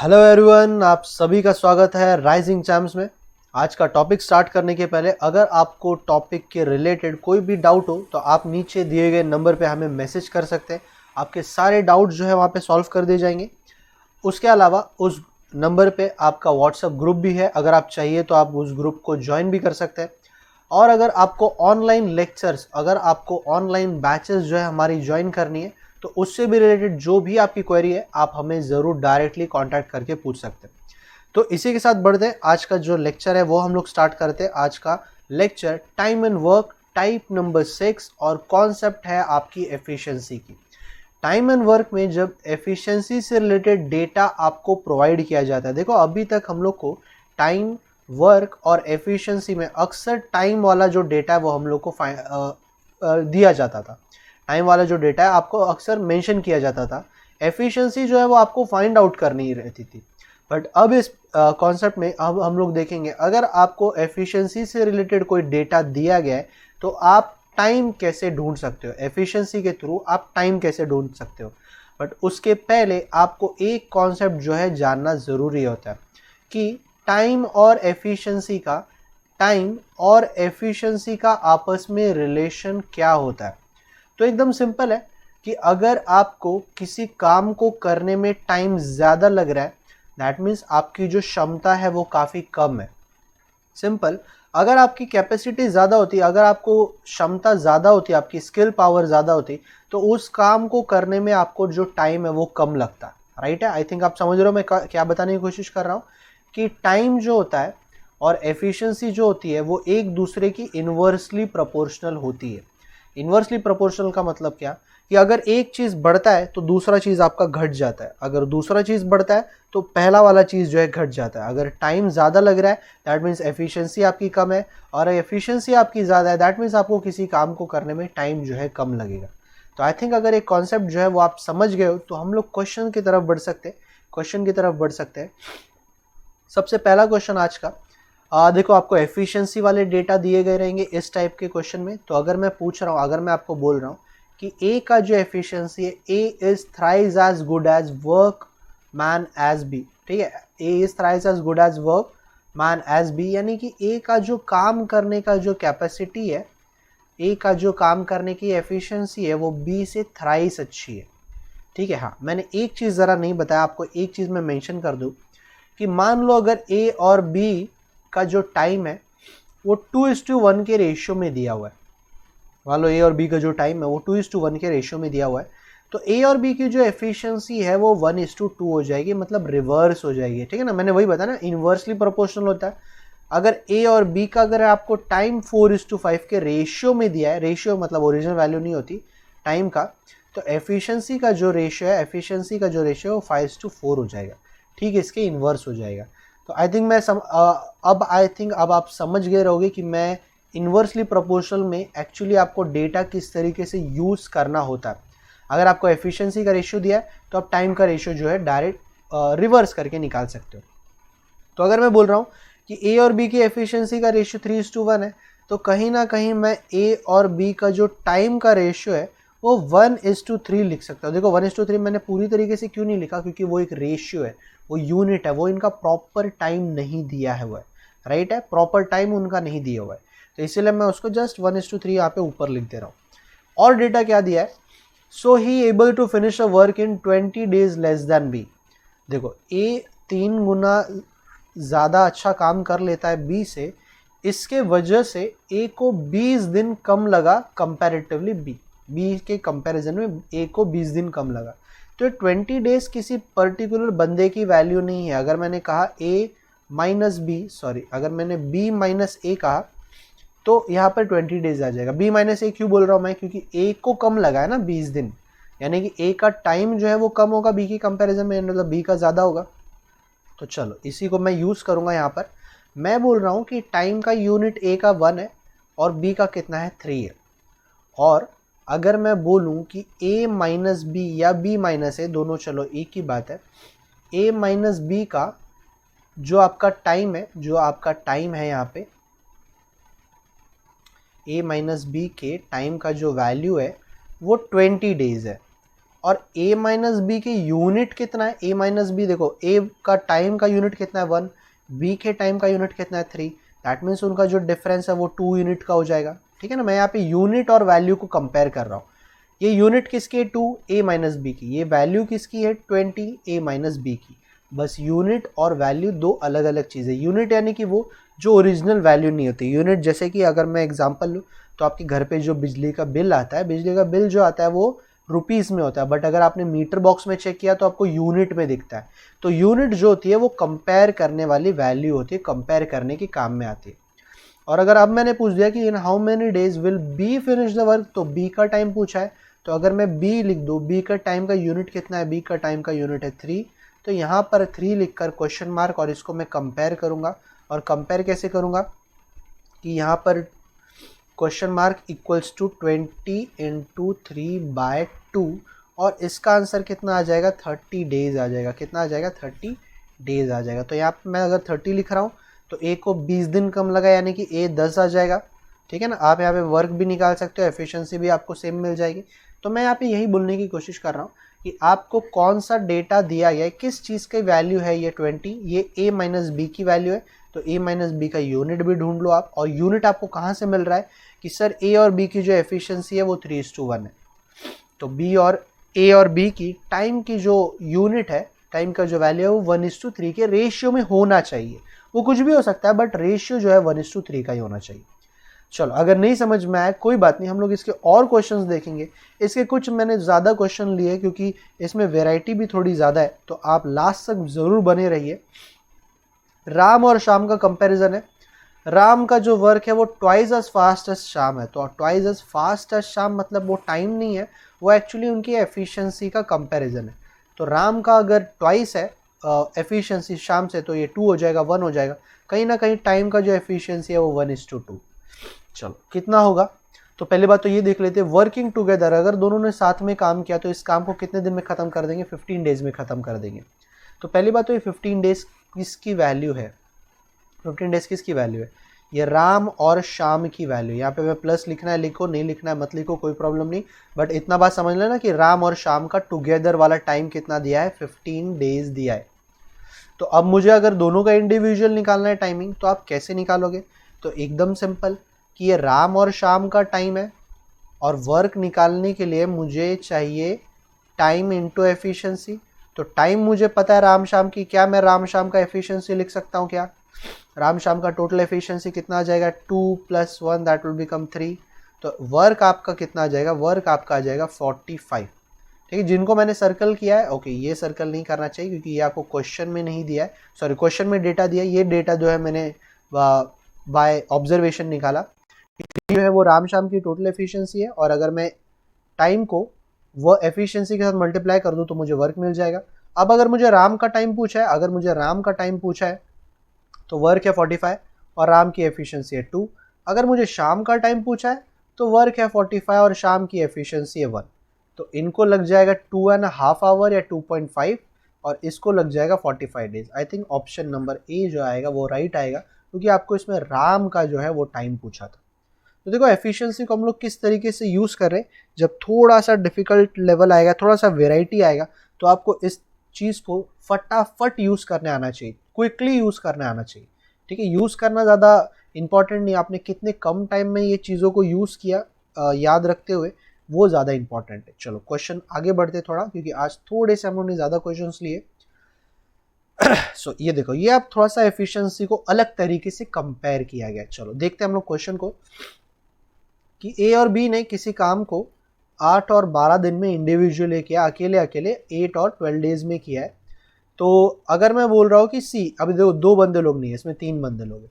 Hello everyone, आप सभी का स्वागत है राइजिंग चैम्प्स में। आज का टॉपिक स्टार्ट करने के पहले अगर आपको टॉपिक के रिलेटेड कोई भी डाउट हो तो आप नीचे दिए गए नंबर पे हमें मैसेज कर सकते हैं। आपके सारे डाउट जो है वहाँ पे सॉल्व कर दिए जाएंगे। उसके अलावा उस नंबर पे आपका व्हाट्सएप ग्रुप भी है, अगर आप चाहिए तो आप उस ग्रुप को ज्वाइन भी कर सकते हैं। और अगर आपको ऑनलाइन लेक्चर्स, अगर आपको ऑनलाइन बैचेस जो है हमारी ज्वाइन करनी है तो उससे भी रिलेटेड जो भी आपकी क्वेरी है आप हमें ज़रूर डायरेक्टली कांटेक्ट करके पूछ सकते हैं। तो इसी के साथ बढ़ते हैं, आज का जो लेक्चर है वो हम लोग स्टार्ट करते हैं। आज का lecture time and work type number 6 और कॉन्सेप्ट है आपकी एफिशिएंसी की। टाइम एंड वर्क में जब एफिशिएंसी से रिलेटेड डेटा आपको प्रोवाइड किया जाता है, देखो अभी तक हम लोग को टाइम, वर्क और एफिशिएंसी में अक्सर टाइम वाला जो डेटा है वो हम लोग को दिया जाता था। टाइम वाला जो डेटा है आपको अक्सर मेंशन किया जाता था। एफिशिएंसी जो है वो आपको फाइंड आउट करनी रहती थी। बट अब इस कॉन्सेप्ट में अब हम लोग देखेंगे, अगर आपको एफिशिएंसी से रिलेटेड कोई डेटा दिया गया है तो आप टाइम कैसे ढूंढ सकते हो, एफिशिएंसी के थ्रू आप टाइम कैसे ढूंढ सकते हो। बट उसके पहले आपको एक कॉन्सेप्ट जो है जानना ज़रूरी होता है कि टाइम और एफिशिएंसी का आपस में रिलेशन क्या होता है। तो एकदम सिंपल है कि अगर आपको किसी काम को करने में टाइम ज़्यादा लग रहा है, दैट मीन्स आपकी जो क्षमता है वो काफ़ी कम है। सिंपल, अगर आपकी कैपेसिटी ज़्यादा होती, अगर आपको क्षमता ज़्यादा होती, आपकी स्किल पावर ज़्यादा होती, तो उस काम को करने में आपको जो टाइम है वो कम लगता। राइट है, आई थिंक आप समझ रहे हो मैं क्या बताने की कोशिश कर रहा हूँ कि टाइम जो होता है और एफिशिएंसी जो होती है वो एक दूसरे की इन्वर्सली प्रोपोर्शनल होती है। इन्वर्सली प्रोपोर्शनल का मतलब क्या कि अगर एक चीज़ बढ़ता है तो दूसरा चीज़ आपका घट जाता है, अगर दूसरा चीज़ बढ़ता है तो पहला वाला चीज़ जो है घट जाता है। अगर टाइम ज़्यादा लग रहा है दैट मीन्स एफिशिएंसी आपकी कम है, और एफिशिएंसी आपकी ज़्यादा है दैट मीन्स आपको किसी काम को करने में टाइम जो है कम लगेगा। तो आई थिंक अगर एक कॉन्सेप्ट जो है वो आप समझ गए हो तो हम लोग क्वेश्चन की तरफ बढ़ सकते हैं। सबसे पहला क्वेश्चन आज का, देखो आपको एफिशिएंसी वाले डेटा दिए गए रहेंगे इस टाइप के क्वेश्चन में। तो अगर मैं पूछ रहा हूँ, अगर मैं आपको बोल रहा हूँ कि ए का जो एफिशिएंसी है, A is thrice as good as work man as B, ठीक है, A is thrice as good as work man as B, यानी कि ए का जो काम करने का जो कैपेसिटी है, ए का जो काम करने की एफिशिएंसी है वो बी से थ्राइस अच्छी है। ठीक है, हाँ मैंने एक चीज़ ज़रा नहीं बताया आपको, एक चीज़ मैं मेंशन कर दूँ कि मान लो अगर ए और बी का जो टाइम है वो 2:1 के रेशियो में दिया हुआ है। मान लो ए और बी का जो टाइम है वो 2:1 के रेशियो में दिया हुआ है, तो ए और बी की जो एफिशिएंसी है वो 1:2 हो जाएगी, मतलब रिवर्स हो जाएगी। ठीक है ना, मैंने वही बताया ना, इन्वर्सली प्रोपोर्शनल होता है। अगर ए और बी का अगर आपको टाइम 4:5 के रेशियो में दिया है, रेशियो मतलब ओरिजिनल वैल्यू नहीं होती टाइम का, तो एफिशिएंसी का जो रेशियो है, एफिशिएंसी का जो रेशियो है वो 5:4 हो जाएगा। ठीक है, इसके इन्वर्स हो जाएगा। तो आई थिंक अब आप समझ गए रहोगे कि मैं इन्वर्सली प्रोपोर्शनल में एक्चुअली आपको डेटा किस तरीके से यूज़ करना होता है। अगर आपको एफिशिएंसी का रेशियो दिया है तो आप टाइम का रेशियो जो है डायरेक्ट रिवर्स करके निकाल सकते हो। तो अगर मैं बोल रहा हूँ कि ए और बी की एफिशिएंसी का रेशियो 3:1 है, तो कहीं ना कहीं मैं ए और बी का जो टाइम का रेशियो है वो 1:3 लिख सकता हूँ। देखो 1:3 मैंने पूरी तरीके से क्यों नहीं लिखा, क्योंकि वो एक रेशियो है, वो यूनिट है, वो इनका प्रॉपर टाइम नहीं दिया है हुआ है। राइट है, प्रॉपर टाइम उनका नहीं दिया हुआ है, तो इसीलिए मैं उसको जस्ट 1:3 यहाँ पे ऊपर लिख दे रहा हूँ। और डेटा क्या दिया है, so he able to finish a work in 20 days less than B. देखो ए 3 गुना ज़्यादा अच्छा काम कर लेता है बी से, इसके वजह से ए को 20 दिन कम लगा कंपैरेटिवली बी के कंपैरिजन में ए को 20 दिन कम लगा। तो 20 डेज किसी पर्टिकुलर बंदे की वैल्यू नहीं है। अगर मैंने कहा अगर मैंने बी माइनस ए कहा तो यहाँ पर 20 डेज आ जाएगा। बी माइनस ए क्यों बोल रहा हूँ मैं, क्योंकि ए को कम लगा है ना 20 दिन, यानी कि ए का टाइम जो है वो कम होगा बी की कंपैरिजन में, मतलब बी का ज़्यादा होगा। तो चलो इसी को मैं यूज़ करूँगा यहाँ पर। मैं बोल रहा हूँ कि टाइम का यूनिट ए का 1 है और बी का कितना है 3 है। और अगर मैं बोलूँ कि a माइनस बी या b माइनस ए, दोनों चलो एक ही बात है, a माइनस बी का जो आपका टाइम है यहाँ पे, a माइनस बी के टाइम का जो वैल्यू है वो 20 डेज है। और a माइनस बी के यूनिट कितना है, a माइनस बी, देखो a का टाइम का यूनिट कितना है 1, b के टाइम का यूनिट कितना है 3, दैट मीन्स उनका जो डिफरेंस है वो 2 यूनिट का हो जाएगा। ठीक है ना, मैं यहाँ पे यूनिट और वैल्यू को कंपेयर कर रहा हूँ। ये यूनिट किसकी है 2, a माइनस बी की, ये वैल्यू किसकी है 20, a माइनस बी की। बस यूनिट और वैल्यू दो अलग अलग चीज़ें। यूनिट यानी कि वो जो ओरिजिनल वैल्यू नहीं होती। यूनिट जैसे कि अगर मैं एग्जांपल लूँ तो आपके घर पे जो बिजली का बिल आता है, बिजली का बिल जो आता है वो रुपीज़ में होता है, बट अगर आपने मीटर बॉक्स में चेक किया तो आपको यूनिट में दिखता है। तो यूनिट जो होती है वो कंपेयर करने वाली वैल्यू होती है, कंपेयर करने के काम में आती है। और अगर अब मैंने पूछ दिया कि इन how many days will be finish the work, तो बी का टाइम पूछा है, तो अगर मैं बी लिख दूँ, बी का टाइम का यूनिट कितना है, बी का टाइम का यूनिट है 3, तो यहाँ पर 3 लिखकर क्वेश्चन मार्क, और इसको मैं कंपेयर करूँगा। और कंपेयर कैसे करूँगा कि यहाँ पर question mark equals to 20 into 3/2, और इसका आंसर कितना आ जाएगा 30 डेज आ जाएगा। कितना आ जाएगा 30 डेज आ जाएगा। तो यहाँ पर मैं अगर 30 लिख रहा हूँ तो ए को 20 दिन कम लगा, यानी कि ए 10 आ जाएगा। ठीक है ना, आप यहाँ पे वर्क भी निकाल सकते हो, एफिशिएंसी भी आपको सेम मिल जाएगी। तो मैं यहाँ पे यही बोलने की कोशिश कर रहा हूँ कि आपको कौन सा डेटा दिया गया है, किस चीज़ की वैल्यू है ये 20, ये a माइनस बी की वैल्यू है, तो a माइनस बी का यूनिट भी ढूंढ लो आप। और यूनिट आपको कहाँ से मिल रहा है कि सर a और b की जो एफिशिएंसी है वो 3:1 है, तो b और a और b की टाइम की जो यूनिट है, टाइम का जो वैल्यू है वो 1:3 के रेशियो में होना चाहिए। वो कुछ भी हो सकता है, बट रेशियो जो है 1:3 का ही होना चाहिए। चलो, अगर नहीं समझ में आया कोई बात नहीं, हम लोग इसके और क्वेश्चंस देखेंगे। इसके कुछ मैंने ज़्यादा क्वेश्चन लिए क्योंकि इसमें वैरायटी भी थोड़ी ज़्यादा है, तो आप लास्ट तक ज़रूर बने रहिए। राम और शाम का कंपैरिजन है। राम का जो वर्क है वो ट्वाइस एज फास्ट एज शाम है, तो ट्वाइस एज फास्ट एज शाम मतलब वो टाइम नहीं है, वो एक्चुअली उनकी एफिशिएंसी का कंपैरिजन है। तो राम का अगर ट्वाइस है एफिशिएंसी शाम से, तो ये 2 हो जाएगा, 1 हो जाएगा। कहीं ना कहीं टाइम का जो एफिशिएंसी है वो 1:2। चलो, कितना होगा, तो पहली बात तो ये देख लेते हैं, वर्किंग टुगेदर, अगर दोनों ने साथ में काम किया तो इस काम को कितने दिन में ख़त्म कर देंगे, 15 डेज में ख़त्म कर देंगे। तो पहली बात तो ये 15 डेज किसकी वैल्यू है, 15 डेज किसकी वैल्यू है, ये राम और शाम की वैल्यू। यहाँ पे मैं प्लस लिखना है लिखो, नहीं लिखना है मत लिखो, कोई प्रॉब्लम नहीं, बट इतना बात समझ लेना कि राम और शाम का टुगेदर वाला टाइम कितना दिया है, 15 डेज दिया है। तो अब मुझे अगर दोनों का इंडिविजुअल निकालना है टाइमिंग, तो आप कैसे निकालोगे, तो एकदम सिंपल कि ये राम और शाम का टाइम है, और वर्क निकालने के लिए मुझे चाहिए टाइम इंटू एफिशिएंसी। तो टाइम मुझे पता है राम शाम की, क्या मैं राम शाम का एफिशिएंसी लिख सकता हूँ, क्या राम शाम का टोटल एफिशिएंसी कितना आ जाएगा 2 + 1 दैट विल बिकम 3। तो वर्क आपका कितना आ जाएगा, वर्क आपका आ जाएगा 45। ठीक है, जिनको मैंने सर्कल किया है, ओके, ये सर्कल नहीं करना चाहिए क्योंकि ये आपको क्वेश्चन में नहीं दिया है, सॉरी क्वेश्चन में डेटा दिया है, ये डेटा जो है मैंने बाय ऑब्जर्वेशन निकाला। जो है वो राम शाम की टोटल एफिशिएंसी है, और अगर मैं टाइम को वो एफिशिएंसी के साथ मल्टीप्लाई कर दूं तो मुझे वर्क मिल जाएगा। अब अगर मुझे राम का टाइम पूछा है, अगर मुझे राम का टाइम पूछा है तो वर्क है 45 और राम की एफिशिएंसी है 2। अगर मुझे शाम का टाइम पूछा है तो वर्क है 45 और शाम की एफिशिएंसी है 1। तो इनको लग जाएगा 2.5 आवर या 2.5, और इसको लग जाएगा 45 days. I think option number A जो आएगा वो राइट आएगा, क्योंकि आपको इसमें राम का जो है वो टाइम पूछा था। तो देखो एफिशिएंसी को हम लोग किस तरीके से यूज़ कर रहे हैं, जब थोड़ा सा डिफ़िकल्ट लेवल आएगा, थोड़ा सा वेराइटी आएगा, तो आपको इस चीज़ को फटाफट यूज़ करने आना चाहिए, क्विकली यूज़ करने आना चाहिए। ठीक है, यूज़ करना ज़्यादा इंपॉर्टेंट नहीं, आपने कितने कम टाइम में ये चीज़ों को यूज़ किया याद रखते हुए, वो ज़्यादा इंपॉर्टेंट है। चलो क्वेश्चन आगे बढ़ते थोड़ा, क्योंकि आज थोड़े से हम लोगों ने ज़्यादा क्वेश्चन लिए। सो ये देखो, ये अब थोड़ा सा एफिशिएंसी को अलग तरीके से कंपेयर किया गया। चलो देखते हैं हम लोग क्वेश्चन को, कि ए और बी ने किसी काम को 8 और 12 दिन में इंडिविजुअली किया, अकेले अकेले 8 और 12 डेज में किया है। तो अगर मैं बोल रहा हूँ कि सी, अभी देखो 2 बंदे लोग नहीं है, इसमें 3 बंदे लोग हैं,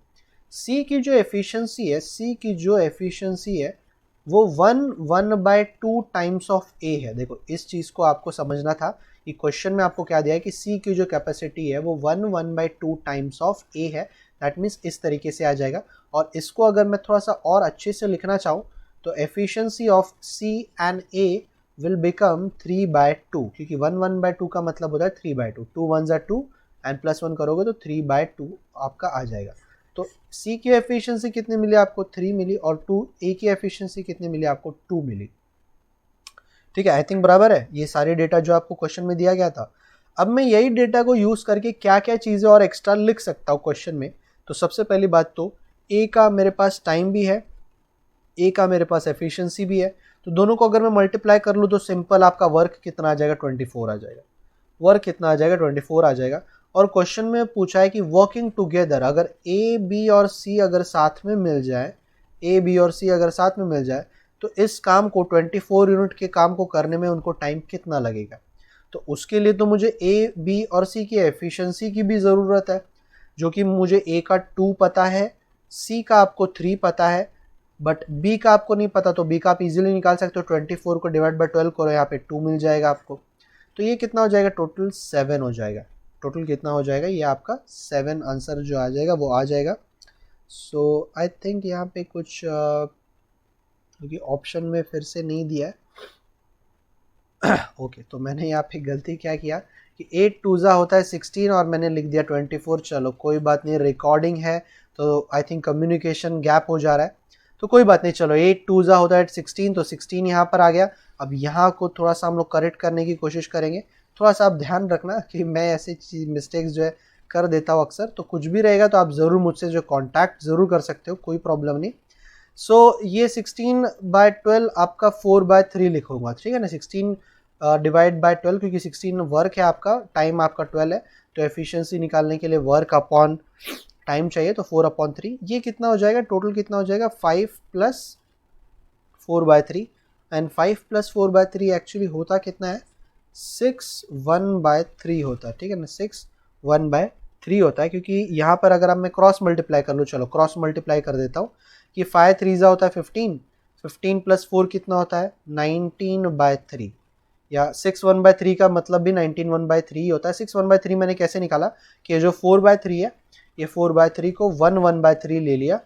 सी की जो एफिशिएंसी है, सी की जो एफिशिएंसी है वो 1/2 टाइम्स ऑफ ए है। देखो इस चीज़ को आपको समझना था कि क्वेश्चन में आपको क्या दिया है कि सी की जो कैपेसिटी है वो 1/2 टाइम्स ऑफ ए है। दैट मीन्स इस तरीके से आ जाएगा। और इसको अगर मैं थोड़ा सा और अच्छे से लिखना चाहूँ तो efficiency of C and A will become 3/2, क्योंकि 1/2 का मतलब होता है 3/2, 2 1 ज़ा 2 एंड +1 करोगे तो 3/2 आपका आ जाएगा। तो C की एफिशिएंसी कितनी मिली आपको, 3 मिली, और 2 A की एफिशिएंसी कितनी मिली आपको, 2 मिली। ठीक है, आई थिंक बराबर है ये सारे डेटा जो आपको क्वेश्चन में दिया गया था। अब मैं यही डेटा को यूज़ करके क्या क्या चीज़ें और एक्स्ट्रा लिख सकता हूँ क्वेश्चन में। तो सबसे पहली बात तो ए का मेरे पास टाइम भी है, ए का मेरे पास एफिशिएंसी भी है, तो दोनों को अगर मैं मल्टीप्लाई कर लूँ तो सिंपल आपका वर्क कितना आ जाएगा, 24 आ जाएगा। वर्क कितना आ जाएगा, 24 आ जाएगा। और क्वेश्चन में पूछा है कि वर्किंग टुगेदर, अगर ए बी और सी अगर साथ में मिल जाए, ए बी और सी अगर साथ में मिल जाए तो इस काम को 24 यूनिट के काम को करने में उनको टाइम कितना लगेगा। तो उसके लिए तो मुझे ए बी और सी की एफिशिएंसी की भी ज़रूरत है, जो कि मुझे ए का 2 पता है, सी का आपको 3 पता है, बट बी का आपको नहीं पता। तो बी का आप इजीली निकाल सकते हो, 24 को डिवाइड बाय 12 करो, यहाँ पे 2 मिल जाएगा आपको। तो ये कितना हो जाएगा, टोटल 7 हो जाएगा। टोटल कितना हो जाएगा, ये आपका 7 आंसर जो आ जाएगा वो आ जाएगा। सो आई थिंक यहाँ पे कुछ क्योंकि ऑप्शन में फिर से नहीं दिया है ओके तो मैंने यहाँ पे गलती क्या किया कि 8 टूज़ा होता है 16 और मैंने लिख दिया 24। चलो कोई बात नहीं, रिकॉर्डिंग है तो आई थिंक कम्युनिकेशन गैप हो जा रहा है, तो कोई बात नहीं। चलो 8 टूज़ा होता है 16, तो 16 यहाँ पर आ गया। अब यहाँ को थोड़ा सा हम लोग करेक्ट करने की कोशिश करेंगे। थोड़ा सा आप ध्यान रखना कि मैं ऐसे मिस्टेक्स जो है कर देता हूँ अक्सर, तो कुछ भी रहेगा तो आप ज़रूर मुझसे जो कॉन्टैक्ट ज़रूर कर सकते हो, कोई प्रॉब्लम नहीं। सो ये 16/12 आपका 4/3 लिखूंगा, ठीक है ना। 16 डिवाइड बाय 12, क्योंकि 16 वर्क है आपका, टाइम आपका 12 है, तो एफिशिएंसी निकालने के लिए वर्क अपॉन टाइम चाहिए, तो 4/3। ये कितना हो जाएगा, टोटल कितना हो जाएगा, 5 + 4/3। एंड 5 + 4/3 एक्चुअली होता कितना है, 6/1/3 होता है, ठीक है ना। 6/1/3 होता है, क्योंकि यहाँ पर अगर अब मैं क्रॉस मल्टीप्लाई कर लूँ, चलो क्रॉस मल्टीप्लाई कर देता हूँ कि 5 3 होता है 15, 15 + 4 कितना होता है, 19/3, या 6/1/3 का मतलब भी 19/1/3 होता है। 6/1/3 मैंने कैसे निकाला कि जो 4/3 है, ये 4/3 को 1/3 ले लिया,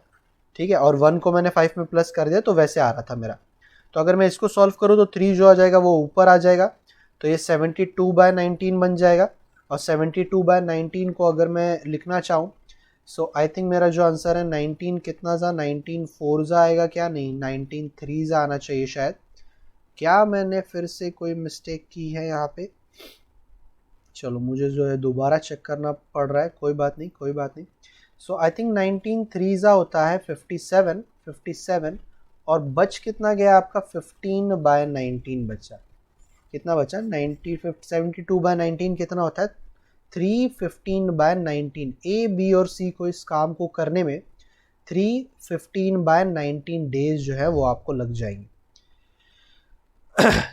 ठीक है, और 1 को मैंने 5 में प्लस कर दिया, तो वैसे आ रहा था मेरा। तो अगर मैं इसको सॉल्व करूँ तो 3 जो आ जाएगा वो ऊपर आ जाएगा, तो ये 72/19 बन जाएगा। और 72/19 को अगर मैं लिखना चाहूँ, सो आई थिंक मेरा जो आंसर है 19 कितना सा, 19 4 आएगा क्या, नहीं 19 3 आना चाहिए शायद। क्या मैंने फिर से कोई मिस्टेक की है यहाँ पे, चलो मुझे जो है दोबारा चेक करना पड़ रहा है, कोई बात नहीं कोई बात नहीं। सो आई थिंक 19 3 होता है 57, और बच कितना गया आपका, 15/19 बचा। कितना बचा, 72/19 कितना होता है, 315/19। ए बी और सी को इस काम को करने में 315/19 डेज जो है वो आपको लग जाएंगे,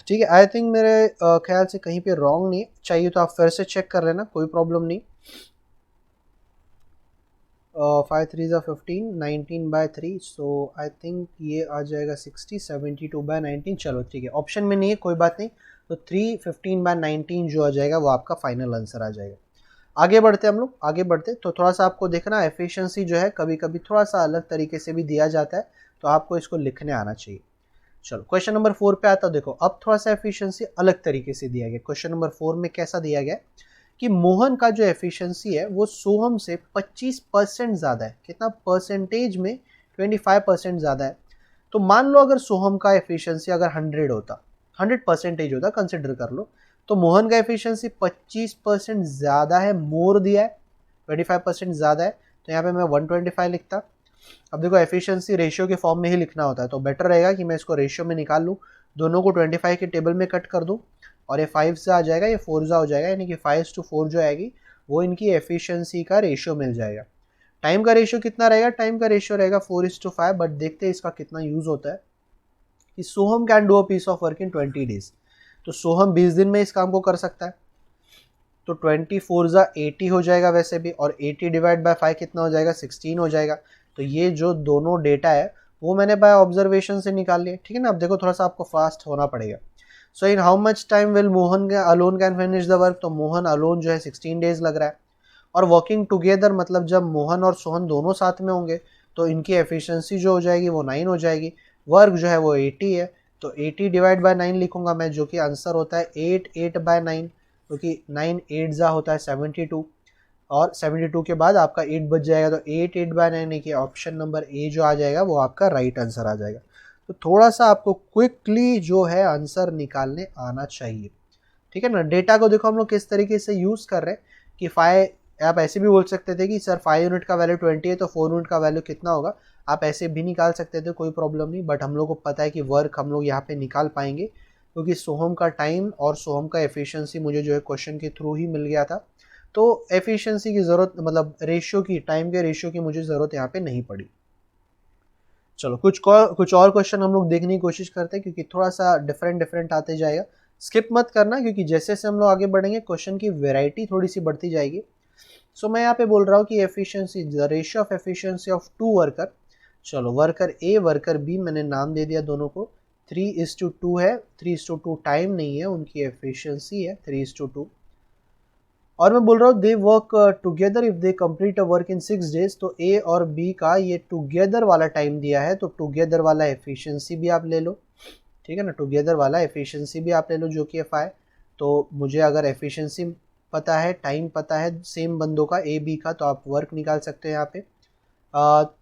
ठीक है। आई थिंक मेरे ख्याल से कहीं पे रॉन्ग नहीं चाहिए, तो आप फिर से चेक कर लेना, कोई प्रॉब्लम नहीं। 5 3 15, 19/3, सो आई थिंक ये आ जाएगा 60, 72/19। चलो ठीक है, ऑप्शन में नहीं है, कोई बात नहीं। तो 315/19 जो आ जाएगा वो आपका फाइनल आंसर आ जाएगा। आगे बढ़ते हम लोग, आगे बढ़ते तो थोड़ा सा आपको देखना, एफिशिएंसी जो है कभी कभी थोड़ा सा अलग तरीके से भी दिया जाता है, तो आपको इसको लिखने आना चाहिए। चलो क्वेश्चन नंबर 4 पे आता, देखो अब थोड़ा सा एफिशिएंसी अलग तरीके से दिया गया। क्वेश्चन नंबर 4 में कैसा दिया गया कि मोहन का जो एफिशिएंसी है वो सोहम से 25% ज़्यादा है। कितना परसेंटेज में, 25% ज़्यादा है। तो मान लो अगर सोहम का एफिशिएंसी अगर 100 होता, 100% होता, कंसिडर कर लो, तो मोहन का एफिशिएंसी 25% ज़्यादा है, मोर दिया है, 25% ज़्यादा है, तो यहाँ पे मैं 125 लिखता। अब देखो एफिशिएंसी रेशियो के फॉर्म में ही लिखना होता है, तो बेटर रहेगा कि मैं इसको रेशियो में निकाल लूँ, दोनों को 25 के टेबल में कट कर दूँ, और ये 5 से आ जाएगा, ये 4 हो जाएगा, यानी कि 5:4 जो आएगी वो इनकी एफिशिएंसी का रेशियो मिल जाएगा। टाइम का रेशियो कितना रहेगा, टाइम का रेशियो रहेगा 4:5, बट देखते हैं इसका कितना यूज़ होता है कि Soham can do a piece of work in 20 days. तो सोहम 20 दिन में इस काम को कर सकता है, तो 24 80 हो जाएगा वैसे भी, और 80 डिवाइड बाय 5 कितना हो जाएगा, 16 हो जाएगा। तो ये जो दोनों डेटा है वो मैंने बाय ऑब्जर्वेशन से निकाल लिया, ठीक है ना। अब देखो थोड़ा सा आपको फास्ट होना पड़ेगा। So in how much time will Mohan alone can finish the work, तो मोहन अलोन जो है 16 डेज लग रहा है। और वर्किंग टुगेदर मतलब जब मोहन और सोहन दोनों साथ में होंगे तो इनकी एफिशिएंसी जो हो जाएगी वो 9 हो जाएगी। वर्क जो है वो 80 है, तो 80 डिवाइड बाय 9 लिखूंगा मैं, जो कि आंसर होता है 8/9, क्योंकि 9 8 होता है 72, और 72 के बाद आपका 8 बच जाएगा, तो 8/9, यानी कि ऑप्शन नंबर ए जो आ जाएगा वो आपका राइट आंसर आ जाएगा। तो थोड़ा सा आपको क्विकली जो है आंसर निकालने आना चाहिए, ठीक है ना। डेटा को देखो हम लोग किस तरीके से यूज़ कर रहे हैं कि आप ऐसे भी बोल सकते थे कि सर 5 यूनिट का वैल्यू 20 है तो 4 यूनिट का वैल्यू कितना होगा, आप ऐसे भी निकाल सकते थे, कोई प्रॉब्लम नहीं। बट हम लोग को पता है कि वर्क हम लोग यहाँ पे निकाल पाएंगे क्योंकि सोहम का टाइम और सोहम का एफिशिएंसी मुझे जो है क्वेश्चन के थ्रू ही मिल गया था, तो एफिशिएंसी की ज़रूरत, मतलब रेशियो की, टाइम के रेशियो की मुझे ज़रूरत यहाँ पे नहीं पड़ी। चलो कुछ और क्वेश्चन हम लोग देखने की कोशिश करते हैं क्योंकि थोड़ा सा डिफरेंट आते जाएगा। स्किप मत करना क्योंकि जैसे जैसे हम लोग आगे बढ़ेंगे क्वेश्चन की वेराइटी थोड़ी सी बढ़ती जाएगी। सो मैं यहाँ पे बोल रहा हूँ कि efficiency, the ratio of efficiency of 2 worker, चलो वर्कर ए वर्कर बी मैंने नाम दे दिया दोनों को, 3:2 है। 3:2 टाइम नहीं है, उनकी एफिशिएंसी है 3:2। और मैं बोल रहा हूँ they work together if they complete a work in 6 days, तो ए और बी का ये टुगेदर वाला टाइम दिया है, तो टुगेदर वाला एफिशिएंसी भी आप ले लो, ठीक है ना। टुगेदर वाला एफिशिएंसी भी आप ले लो जो कि एफ आई। तो मुझे अगर एफिशिएंसी पता है, टाइम पता है सेम बंदों का ए बी का, तो आप वर्क निकाल सकते हो यहाँ पे।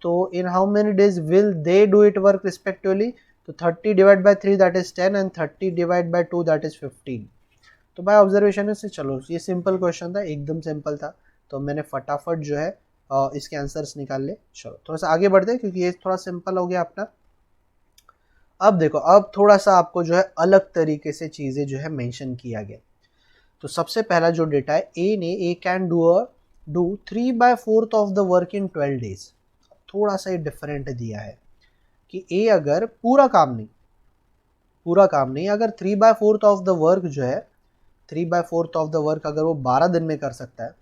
तो इन how many days will they do it work respectively, तो 30 divide by 3 that is 10 and 30 divide by 2 that is 15। तो बाय ऑब्जर्वेशन से, चलो ये सिंपल क्वेश्चन था, एकदम सिंपल था, तो मैंने फटाफट जो है इसके आंसर्स निकाल ले। चलो थोड़ा सा आगे बढ़ते हैं क्योंकि ये थोड़ा सिंपल हो गया अपना। अब देखो, अब थोड़ा सा आपको जो है अलग तरीके से चीज़ें जो है मेंशन किया गया। तो सबसे पहला जो डेटा है, A can do 3/4 of the work in 12 days. थोड़ा सा ये डिफरेंट दिया है कि ए अगर पूरा काम नहीं, अगर 3/4 ऑफ द वर्क जो है, 3/4 ऑफ द वर्क अगर वो 12 दिन में कर सकता है,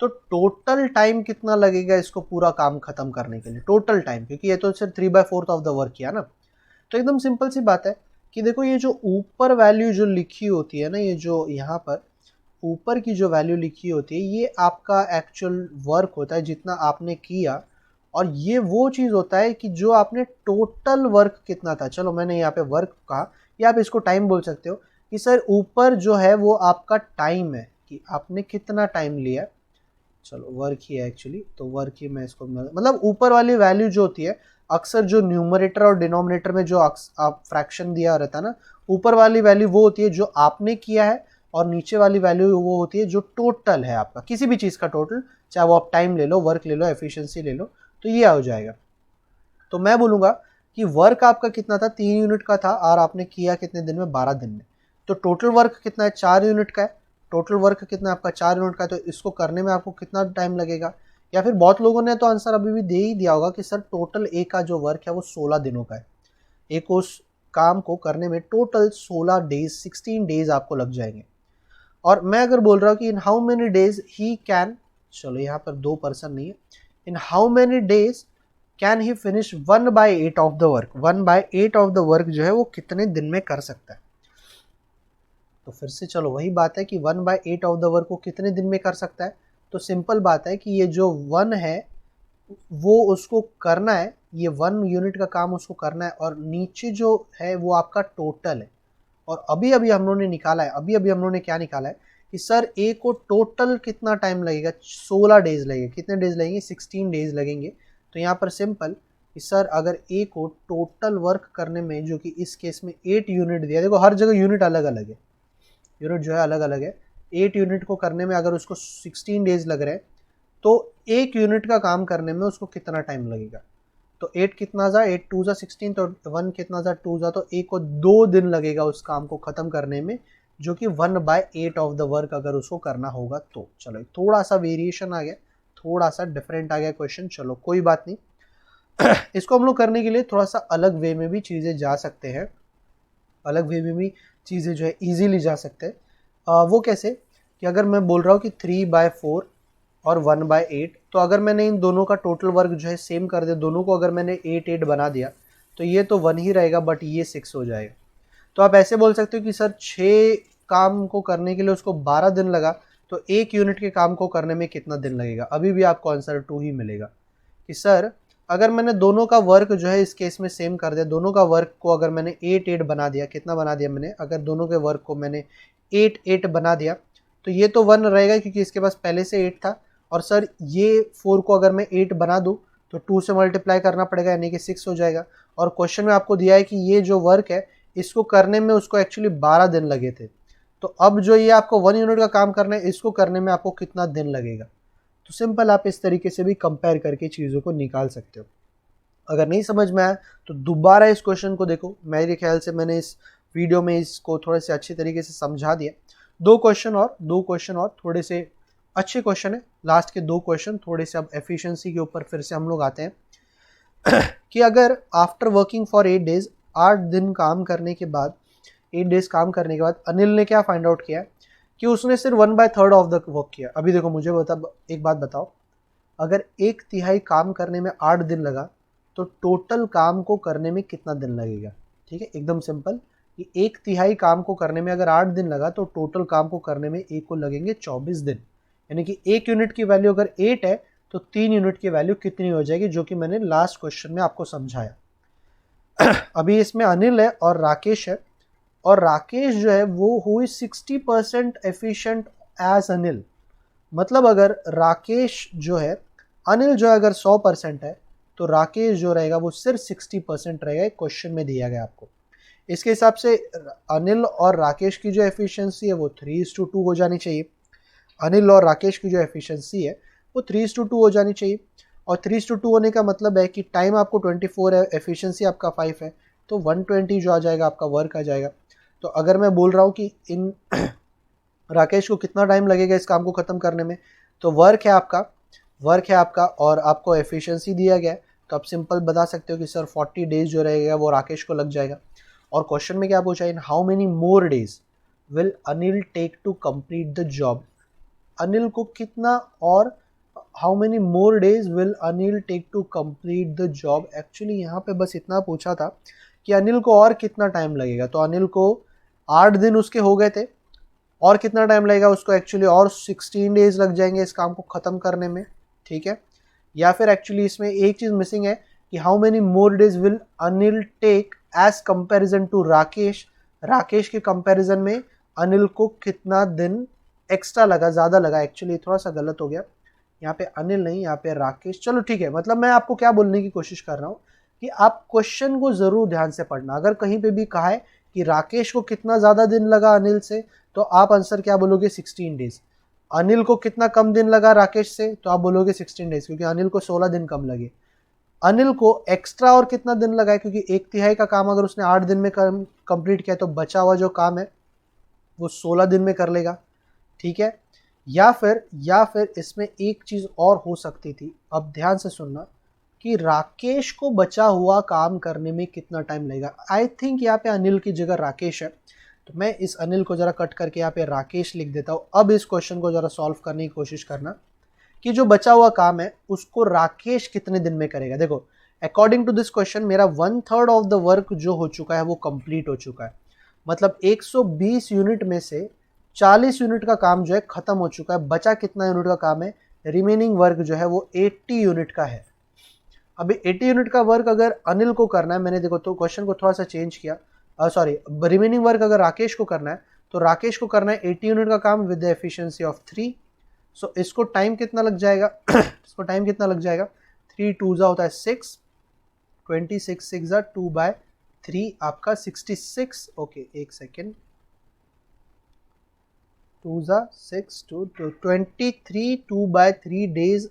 तो टोटल टाइम कितना लगेगा इसको पूरा काम खत्म करने के लिए, टोटल टाइम, क्योंकि ये तो सिर्फ 3/4 ऑफ द वर्क किया ना। तो एकदम सिंपल सी बात है कि देखो ये जो ऊपर वैल्यू जो लिखी होती है ना, ये जो यहाँ पर ऊपर की जो वैल्यू लिखी होती है, ये आपका एक्चुअल वर्क होता है जितना आपने किया, और ये वो चीज़ होता है कि जो आपने टोटल वर्क कितना था। चलो मैंने यहाँ पे वर्क कहा, या आप इसको टाइम बोल सकते हो कि सर ऊपर जो है वो आपका टाइम है कि आपने कितना टाइम लिया। चलो वर्क ही है एक्चुअली, तो वर्क ही मैं इसको, मतलब ऊपर वाली वैल्यू जो होती है, अक्सर जो न्यूमरेटर और डिनोमिनेटर में जो आप फ्रैक्शन दिया रहता है ना, ऊपर वाली वैल्यू वो होती है जो आपने किया है, और नीचे वाली वैल्यू वो होती है जो टोटल है आपका, किसी भी चीज़ का टोटल, चाहे वो आप टाइम ले लो, वर्क ले लो, एफिशिएंसी ले लो, तो ये हो जाएगा। तो मैं बोलूँगा कि वर्क आपका कितना था, 3 यूनिट का था, और आपने किया कितने दिन में, 12 दिन में। तो टोटल वर्क कितना है, 4 यूनिट का है। टोटल वर्क कितना है आपका, 4 यूनिट का है, तो इसको करने में आपको कितना टाइम लगेगा। या फिर बहुत लोगों ने तो आंसर अभी भी दे ही दिया होगा कि सर टोटल ए का जो वर्क है वो 16 दिनों का है। एक उस काम को करने में टोटल 16 डेज, 16 डेज आपको लग जाएंगे। और मैं अगर बोल रहा हूँ कि इन how many days he can, चलो यहाँ पर 2 पर्सन नहीं है, इन how many days can he finish 1/8 of the work, 1/8 of the work जो है वो कितने दिन में कर सकता है। तो फिर से चलो वही बात है कि 1/8 ऑफ द वर्क को कितने दिन में कर सकता है। तो सिंपल बात है कि ये जो 1 है वो उसको करना है, ये 1 यूनिट का काम उसको करना है, और नीचे जो है वो आपका टोटल है। और अभी अभी हम लोगों ने निकाला है, अभी अभी हम लोगों ने क्या निकाला है कि सर ए को टोटल कितना टाइम लगेगा, 16 डेज लगेगा। कितने डेज लगेंगे, 16 डेज लगेंगे। तो यहाँ पर सिंपल कि सर अगर ए को टोटल वर्क करने में, जो कि इस केस में 8 यूनिट दिया, देखो हर जगह यूनिट अलग अलग है, यूनिट जो है अलग अलग है, 8 यूनिट को करने में अगर उसको 16 डेज लग रहे हैं, तो 1 यूनिट का काम करने में उसको कितना टाइम लगेगा। तो 8 कितना जा, 8 2 जा 16, तो 1 कितना जा, 2 जा, तो ए को 2 दिन लगेगा उस काम को ख़त्म करने में, जो कि 1/8 ऑफ द वर्क अगर उसको करना होगा। तो चलो थोड़ा सा वेरिएशन आ गया, थोड़ा सा डिफरेंट आ गया क्वेश्चन, चलो कोई बात नहीं। इसको हम लोग करने के लिए थोड़ा सा अलग वे में भी चीज़ें जा सकते हैं, अलग वे में भी चीज़ें जो है ईजीली जा सकते हैं। वो कैसे कि अगर मैं बोल रहा हूँ कि 3/4 और 1/8, तो अगर मैंने इन दोनों का टोटल वर्क जो है सेम कर दिया, दोनों को अगर मैंने 8 बना दिया, तो ये तो 1 ही रहेगा, बट ये 6 हो जाएगा। तो आप ऐसे बोल सकते हो कि सर 6 काम को करने के लिए उसको 12 दिन लगा, तो 1 यूनिट के काम को करने में कितना दिन लगेगा। अभी भी आपको आंसर 2 ही मिलेगा कि सर अगर मैंने दोनों का वर्क जो है इस केस में सेम कर दिया, दोनों का वर्क को अगर मैंने 8 बना दिया, कितना बना दिया मैंने, अगर दोनों के वर्क को मैंने 8 बना दिया, तो ये तो 1 रहेगा क्योंकि इसके पास पहले से 8 था। और सर ये 4 को अगर मैं 8 बना दूँ तो 2 से मल्टीप्लाई करना पड़ेगा, यानी कि 6 हो जाएगा। और क्वेश्चन में आपको दिया है कि ये जो वर्क है इसको करने में उसको एक्चुअली 12 दिन लगे थे, तो अब जो ये आपको 1 यूनिट का काम करना है इसको करने में आपको कितना दिन लगेगा। तो सिंपल आप इस तरीके से भी कंपेयर करके चीज़ों को निकाल सकते हो। अगर नहीं समझ में आया तो दोबारा इस क्वेश्चन को देखो, मेरे ख्याल से मैंने इस वीडियो में इसको थोड़े से अच्छी तरीके से समझा दिया। दो क्वेश्चन और थोड़े से अच्छे क्वेश्चन है, लास्ट के 2 क्वेश्चन थोड़े से अब एफिशिएंसी के ऊपर फिर से हम लोग आते हैं कि अगर आफ्टर वर्किंग फॉर 8 डेज 8 दिन काम करने के बाद 8 डेज काम करने के बाद अनिल ने क्या फाइंड आउट किया कि उसने सिर्फ 1/3 ऑफ द वर्क किया। अभी देखो मुझे एक बात बताओ, अगर 1/3 काम करने में 8 दिन लगा तो टोटल काम को करने में कितना दिन लगेगा। ठीक है, एकदम सिंपल कि 1/3 काम को करने में अगर 8 दिन लगा तो टोटल काम को करने में एक को लगेंगे 24 दिन। यानी कि 1 यूनिट की वैल्यू अगर 8 है तो 3 यूनिट की वैल्यू कितनी हो जाएगी, जो कि मैंने लास्ट क्वेश्चन में आपको समझाया। अभी इसमें अनिल है और राकेश है, और राकेश जो है वो हुई 60% एफिशिएंट एज अनिल। मतलब अगर राकेश जो है, अनिल जो है अगर 100% है तो राकेश जो रहेगा वो सिर्फ 60% रहेगा। क्वेश्चन में दिया गया आपको। इसके हिसाब से अनिल और राकेश की जो एफिशिएंसी है वो 3:2 हो जानी चाहिए। अनिल और राकेश की जो एफिशिएंसी है वो 3:2 हो जानी चाहिए। और 3:2 होने का मतलब है कि टाइम आपको 24 है, एफिशिएंसी आपका 5 है, तो 120 जो आ जाएगा आपका वर्क आ जाएगा। तो अगर मैं बोल रहा हूँ कि इन राकेश को कितना टाइम लगेगा इस काम को ख़त्म करने में, तो वर्क है आपका और आपको एफिशिएंसी दिया गया है, तो आप सिंपल बता सकते हो कि सर 40 डेज जो रहेगा वो राकेश को लग जाएगा। और क्वेश्चन में क्या पूछा, in how many more days will Anil take to complete the job. Anil को कितना और how many more days will Anil take to complete the job. Actually यहाँ पे बस इतना पूछा था कि अनिल को और कितना टाइम लगेगा, तो अनिल को 8 दिन उसके हो गए थे, और कितना टाइम लगेगा उसको, एक्चुअली और 16 डेज लग जाएंगे इस काम को ख़त्म करने में। ठीक है, या फिर एक्चुअली इसमें एक चीज़ मिसिंग है कि how many more days will Anil take as comparison to Rakesh. Rakesh के कंपैरिजन में अनिल को कितना दिन एक्स्ट्रा लगा, ज़्यादा लगा। एक्चुअली थोड़ा सा गलत हो गया, यहाँ पे अनिल नहीं, यहाँ पे राकेश। चलो ठीक है, मतलब मैं आपको क्या बोलने की कोशिश कर रहा हूँ कि आप क्वेश्चन को ज़रूर ध्यान से पढ़ना। अगर कहीं पे भी कहा है कि राकेश को कितना ज़्यादा दिन लगा अनिल से, तो आप आंसर क्या बोलोगे, 16 डेज। अनिल को कितना कम दिन लगा राकेश से, तो आप बोलोगे 16 डेज, क्योंकि अनिल को 16 दिन कम लगे। अनिल को एक्स्ट्रा और कितना दिन लगा है, क्योंकि 1/3 का काम अगर उसने 8 दिन में कंप्लीट किया तो बचा हुआ जो काम है वो 16 दिन में कर लेगा। ठीक है, या फिर इसमें एक चीज़ और हो सकती थी, अब ध्यान से सुनना, कि राकेश को बचा हुआ काम करने में कितना टाइम लगेगा। आई थिंक यहाँ पे अनिल की जगह राकेश है, तो मैं इस अनिल को ज़रा कट करके यहाँ पे राकेश लिख देता हूँ। अब इस क्वेश्चन को ज़रा सॉल्व करने की कोशिश करना कि जो बचा हुआ काम है उसको राकेश कितने दिन में करेगा। देखो, अकॉर्डिंग टू दिस क्वेश्चन मेरा 1/3 ऑफ द वर्क जो हो चुका है वो कंप्लीट हो चुका है। मतलब 120 यूनिट में से 40 यूनिट का काम जो है ख़त्म हो चुका है। बचा कितना यूनिट का काम है, रिमेनिंग वर्क जो है वो 80 यूनिट का है। अभी 80 यूनिट का वर्क अगर अनिल को करना है, मैंने देखो तो क्वेश्चन को थोड़ा सा चेंज किया, सॉरी, रिमेनिंग वर्क अगर राकेश को करना है तो राकेश को करना है 80 यूनिट का काम विद द एफिशिएंसी ऑफ 3। सो इसको टाइम कितना लग जाएगा इसको टाइम कितना लग जाएगा, 3 2 होता है 6, 26 6 2/3 आपका 66। ओके, एक सेकेंड, 2 6 2 23 2/3 डेज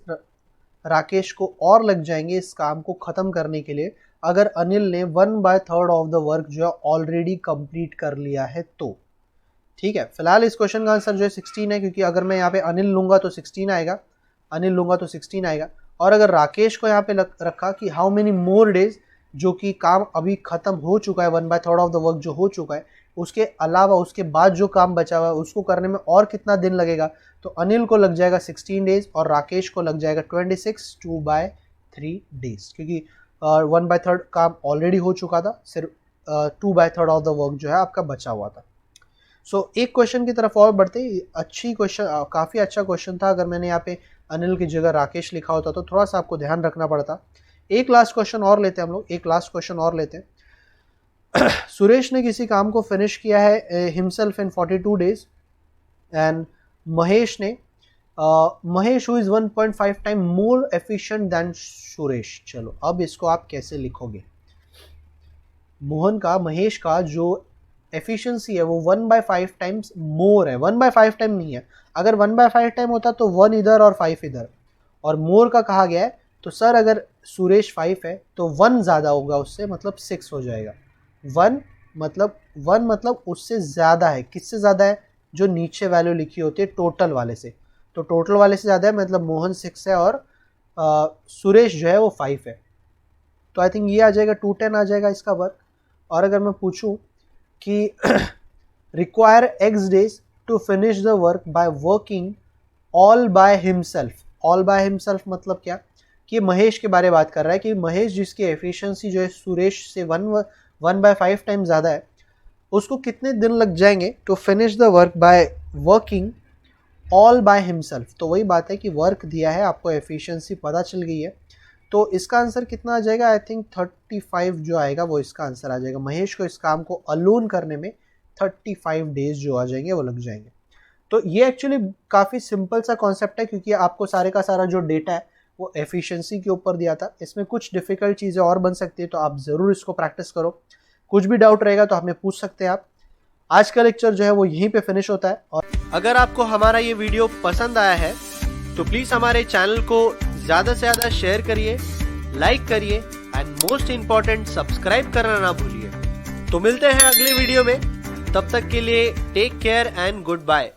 राकेश को और लग जाएंगे इस काम को ख़त्म करने के लिए, अगर अनिल ने 1/3 ऑफ द वर्क जो है ऑलरेडी कंप्लीट कर लिया है तो। ठीक है, फिलहाल इस क्वेश्चन का आंसर जो है 16 है, क्योंकि अगर मैं यहाँ पे अनिल लूँगा तो 16 आएगा, अनिल लूँगा तो 16 आएगा। और अगर राकेश को यहाँ पे रखा कि हाउ मेनी मोर डेज, जो कि काम अभी ख़त्म हो चुका है, 1/3 ऑफ द वर्क जो हो चुका है, उसके अलावा उसके बाद जो काम बचा हुआ है उसको करने में और कितना दिन लगेगा, तो अनिल को लग जाएगा 16 डेज और राकेश को लग जाएगा 26 2/3 डेज, क्योंकि 1/3 काम ऑलरेडी हो चुका था, सिर्फ 2/3 ऑफ द वर्क जो है आपका बचा हुआ था। सो एक क्वेश्चन की तरफ और बढ़ते, अच्छी क्वेश्चन, काफ़ी अच्छा क्वेश्चन था। अगर मैंने यहाँ पे अनिल की जगह राकेश लिखा होता तो थोड़ा सा आपको ध्यान रखना पड़ता। एक लास्ट क्वेश्चन और लेते हैं हम लोग, एक लास्ट क्वेश्चन और लेते हैं। सुरेश ने किसी काम को फिनिश किया है himself in 42 days and Mahesh ने Mahesh who is 1.5 time more efficient than Suresh. चलो अब इसको आप कैसे लिखोगे, मोहन का, महेश का जो एफिशिएंसी है वो 1/5 टाइम्स मोर है। 1/5 टाइम नहीं है, अगर 1/5 टाइम होता तो 1 इधर और 5 इधर, और मोर का कहा गया है तो सर अगर सुरेश 5 है तो 1 ज़्यादा होगा उससे, मतलब 6 हो जाएगा। 1 मतलब उससे ज़्यादा है। किससे ज़्यादा है? जो नीचे वैल्यू लिखी होती है टोटल वाले से, तो टोटल वाले से ज़्यादा है, मतलब मोहन 6 है और सुरेश जो है वो 5 है। तो आई थिंक ये आ जाएगा 210 आ जाएगा इसका वर्क। और अगर मैं पूछूं कि require x days to finish the work by working all by himself. All by himself मतलब क्या? कि महेश के बारे में बात कर रहा है कि महेश जिसकी एफिशिएंसी जो है सुरेश से 1/5 टाइम ज़्यादा है, उसको कितने दिन लग जाएंगे to finish the work by working all by himself. तो वही बात है कि वर्क दिया है, आपको एफिशिएंसी पता चल गई है, तो इसका आंसर कितना आ जाएगा? आई थिंक 35 जो आएगा वो इसका आंसर आ जाएगा। महेश को इस काम को अलोन करने में 35 डेज जो आ जाएंगे वो लग जाएंगे। तो ये एक्चुअली काफ़ी सिंपल सा कॉन्सेप्ट है, क्योंकि आपको सारे का सारा जो डेटा है वो एफिशिएंसी के ऊपर दिया था। इसमें कुछ डिफ़िकल्ट चीज़ें और बन सकती है, तो आप ज़रूर इसको प्रैक्टिस करो। कुछ भी डाउट रहेगा तो हमें पूछ सकते हैं आप। आज का लेक्चर जो है वो यहीं पे फिनिश होता है। और अगर आपको हमारा ये वीडियो पसंद आया है तो प्लीज़ हमारे चैनल को ज़्यादा से ज़्यादा शेयर करिए, लाइक करिए एंड मोस्ट इम्पॉर्टेंट सब्सक्राइब करना ना भूलिए। तो मिलते हैं अगले वीडियो में, तब तक के लिए take care and good bye.